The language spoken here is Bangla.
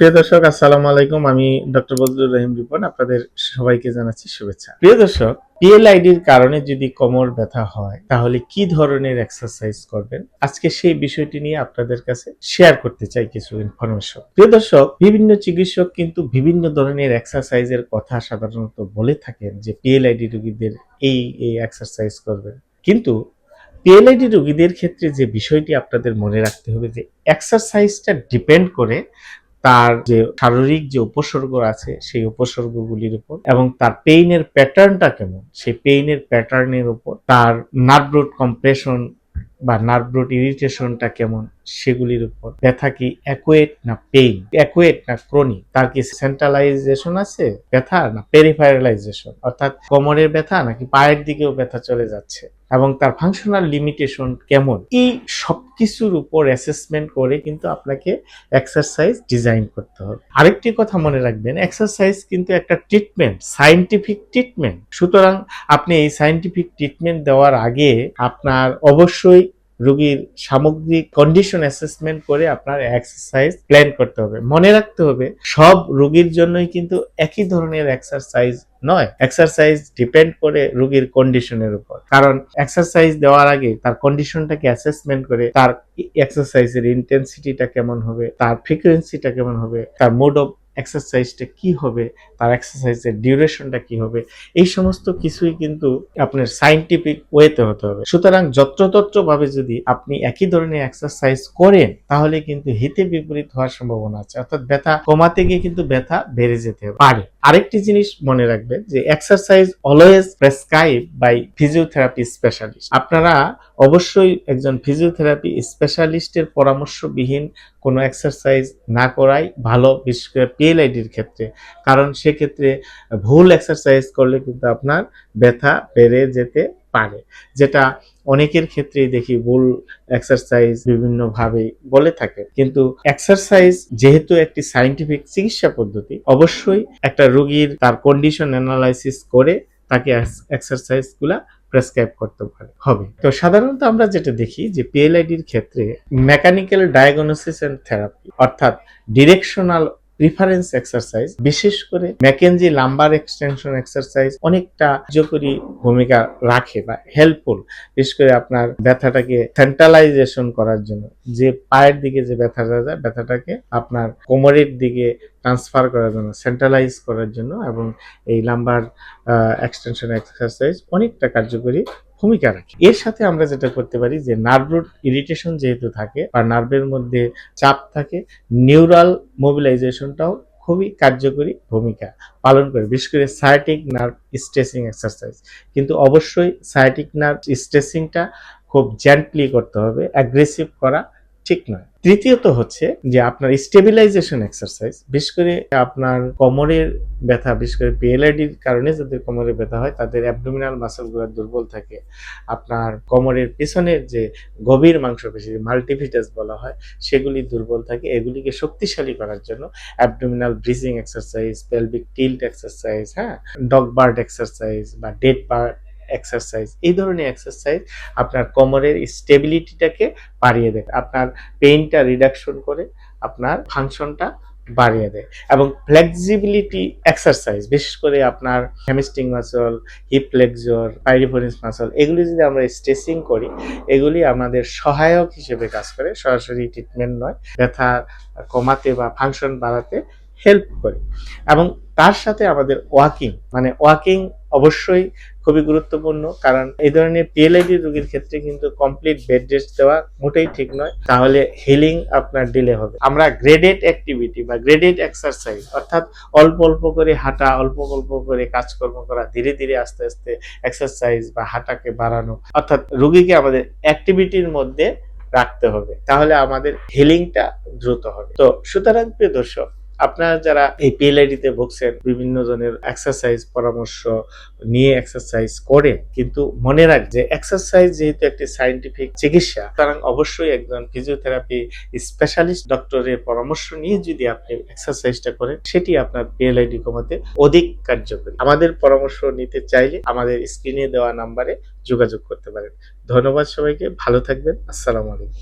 প্রিয় দর্শক, আসসালামু আলাইকুম। আমি ডক্টর বজলুর রহিম রিপন, আপনাদের সবাইকে জানাচ্ছি শুভেচ্ছা। প্রিয় দর্শক, পিএলআইডির কারণে যদি কোমর ব্যথা হয় তাহলে কি ধরনের এক্সারসাইজ করবেন, আজকে সেই বিষয়টি নিয়ে আপনাদের কাছে শেয়ার করতে চাই কিছু ইনফরমেশন। প্রিয় দর্শক, বিভিন্ন চিকিৎসক কিন্তু বিভিন্ন ধরনের এক্সারসাইজের কথা সাধারণত বলে থাকেন যে পিএলআইডি রোগীদের এই এই এক্সারসাইজ করবেন, কিন্তু পিএলআইডি রোগীদের ক্ষেত্রে যে বিষয়টি আপনাদের মনে রাখতে হবে যে এক্সারসাইজটা ডিপেন্ড করে তার যে শারীরিক যে উপসর্গ আছে সেই উপসর্গগুলির উপর, এবং তার পেইনের প্যাটার্নটা কেমন সেই পেইনের প্যাটার্নের উপর, তার নার্ভ রুট কম্প্রেশন বা নার্ভ রুট ইরিটেশনটা কেমন সেগুলির উপর, ব্যথা কি অ্যাকুয়েট না পেইন, অ্যাকুয়েট না ক্রনিক, তার কি সেন্ট্রালাইজেশন আছে ব্যথা না পেরিফেরালাইজেশন, অর্থাৎ কোমরের ব্যথা নাকি পায়ের দিকেও ব্যথা চলে যাচ্ছে, এবং তার ফাংশনাল লিমিটেশন কেমন, এই সবকিছুর উপর অ্যাসেসমেন্ট করে কিন্তু আপনাকে এক্সারসাইজ ডিজাইন করতে হবে। আরেকটি কথা মনে রাখবেন, এক্সারসাইজ কিন্তু একটা ট্রিটমেন্ট, সায়েন্টিফিক ট্রিটমেন্ট। সুতরাং আপনি এই সায়েন্টিফিক ট্রিটমেন্ট দেওয়ার আগে আপনার অবশ্যই রোগীর সামগ্রিক কন্ডিশন অ্যাসেসমেন্ট করে আপনার এক্সারসাইজ প্ল্যান করতে হবে। মনে রাখতে হবে সব রোগীর জন্যই কিন্তু একই ধরনের এক্সারসাইজ নয়, এক্সারসাইজ ডিপেন্ড করে রোগীর কন্ডিশনের উপর। কারণ এক্সারসাইজ দেওয়ার আগে তার কন্ডিশনটাকে অ্যাসেসমেন্ট করে তার এক্সারসাইজের ইন্টেন্সিটিটা কেমন হবে, তার ফ্রিকোয়েন্সিটা কেমন হবে, তার মোড অফ এক্সারসাইজটা কি হবে, তার এক্সারসাইজের ডিউরেশনটা কি হবে, এই সমস্ত কিছুই কিন্তু আপনার সায়েন্টিফিক ওয়েতে হতে হবে। সুতরাং যত্রতত্রভাবে যদি আপনি একই ধরনের এক্সারসাইজ করেন তাহলে কিন্তু হিতে বিপরীত হওয়ার সম্ভাবনা আছে, অর্থাৎ ব্যথা কমাতে গিয়ে কিন্তু ব্যথা বেড়ে যেতে পারে। আরেকটি জিনিস মনে রাখবেন যে exercise always prescribe by physiotherapy specialist. আপনারা অবশ্যই একজন ফিজিওথেরাপি স্পেশালিস্টের পরামর্শবিহীন কোনো এক্সারসাইজ না করাই ভালো, বিশেষ করে পিএলআইডির ক্ষেত্রে। কারণ সেক্ষেত্রে ভুল এক্সারসাইজ করলে কিন্তু আপনার ব্যথা বেড়ে যেতে পারে, যেটা অনেকের ক্ষেত্রেই দেখি ভুল এক্সারসাইজ বিভিন্নভাবে বলে থাকে। কিন্তু এক্সারসাইজ যেহেতু একটি সায়েন্টিফিক চিকিৎসা পদ্ধতি, অবশ্যই একটা রোগীর তার কন্ডিশন অ্যানালাইসিস করে তাকে এক্সারসাইজ গুলা প্রেসক্রাইব করতে হবে। তো সাধারণত আমরা যেটা দেখি যে পিএলআইডির ক্ষেত্রে মেকানিক্যাল ডায়াগনোসিস এন্ড থেরাপি, অর্থাৎ ডিরেকশনাল প্রিফারেন্স এক্সারসাইজ, বিশেষ করে ম্যাকেনজি লাম্বার এক্সটেনশন এক্সারসাইজ অনেকটা কার্যকরী ভূমিকা রাখে বা হেল্পফুল, বিশেষ করে আপনার ব্যথাটাকে সেন্ট্রালাইজেশন করার জন্য। যে পায়ের দিকে যে ব্যথাটা যায়, ব্যথাটাকে আপনার কোমরের দিকে ট্রান্সফার করার জন্য, সেন্ট্রালাইজ করার জন্য, এবং এই লাম্বার এক্সটেনশন এক্সারসাইজ অনেকটা কার্যকরী ভূমিকা রাখে। এর সাথে আমরা যেটা করতে পারি যে নার্ভ রুট ইরিটেশন যেহেতু থাকে বা নার্ভের মধ্যে চাপ থাকে, নিউরাল মোবিলাইজেশনটাও খুবই কার্যকরী ভূমিকা পালন করে, বিশেষ করে সায়াটিক নার্ভ স্ট্রেসিং এক্সারসাইজ। কিন্তু অবশ্যই সায়াটিক নার্ভ স্ট্রেসিংটা খুব জেন্টলি করতে হবে, অ্যাগ্রেসিভ করা ঠিক নয়। তৃতীয়ত হচ্ছে যে আপনার স্টেবিলাইজেশন এক্সারসাইজ, বিশেষ করে আপনার কোমরের ব্যথা, বিশেষ করে পিএলআইডির কারণে যাদের কোমরে ব্যথা হয় তাদের অ্যাবডোমিনাল মাসলগুলো দুর্বল থাকে, আপনার কোমরের পেছনের যে গভীর মাংসপেশি মাল্টিভিটাস বলা হয় সেগুলি দুর্বল থাকে। এগুলিকে শক্তিশালী করার জন্য abdominal bridging exercise, pelvic tilt exercise, dog bird exercise বা ডেড বার্ড এক্সারসাইজ, এই ধরনের এক্সারসাইজ আপনার কোমরের স্টেবিলিটিটাকে বাড়িয়ে দেয়, আপনার পেইনটা রিডাকশন করে আপনার ফাংশনটা বাড়িয়ে দেয়। এবং ফ্লেক্সিবিলিটি এক্সারসাইজ, বিশেষ করে আপনার hamstring muscle, hip flexor, piriformis muscle, এগুলি যদি আমরা স্ট্রেচিং করি এগুলি আমাদের সহায়ক হিসেবে কাজ করে, সরাসরি ট্রিটমেন্ট নয়, ব্যথা কমাতে বা ফাংশন বাড়াতে হেল্প করে। এবং তার সাথে আমাদের ওয়াকিং অবশ্যই খুবই গুরুত্বপূর্ণ, কারণ এই ধরনের পিএলআইডি রোগীর ক্ষেত্রে কিন্তু কমপ্লিট বেড রেস্ট দেওয়া মোটেই ঠিক নয়, তাহলে হিলিং আপনার ডিলে হবে। আমরা গ্রেডেড অ্যাক্টিভিটি বা গ্রেডেড এক্সারসাইজ, অর্থাৎ অল্প অল্প করে হাঁটা, অল্প অল্প করে কাজকর্ম করা, ধীরে ধীরে আস্তে আস্তে এক্সারসাইজ বা হাঁটাকে বাড়ানো, অর্থাৎ রোগীকে আমাদের অ্যাক্টিভিটির মধ্যে রাখতে হবে, তাহলে আমাদের হিলিংটা দ্রুত হবে। তো সুতরাং প্রিয় দর্শক, আপনারা যারা এই পিএলআইডিতে ভুগছেন, বিভিন্ন জনের এক্সারসাইজ পরামর্শ নিয়ে এক্সারসাইজ করে, কিন্তু মনে রাখ যে এক্সারসাইজ যেহেতু একটি সায়েন্টিফিক চিকিৎসা, সুতরাং অবশ্যই একজন ফিজিওথেরাপি স্পেশালিস্ট ডক্টরের পরামর্শ নিয়ে যদি আপনি এক্সারসাইজটা করেন সেটি আপনার পিএলআইডি কমাতে অধিক কার্যকরী। আমাদের পরামর্শ নিতে চাইলে আমাদের স্ক্রিনে দেওয়া নাম্বারে যোগাযোগ করতে পারেন। ধন্যবাদ সবাইকে, ভালো থাকবেন, আসসালামু আলাইকুম।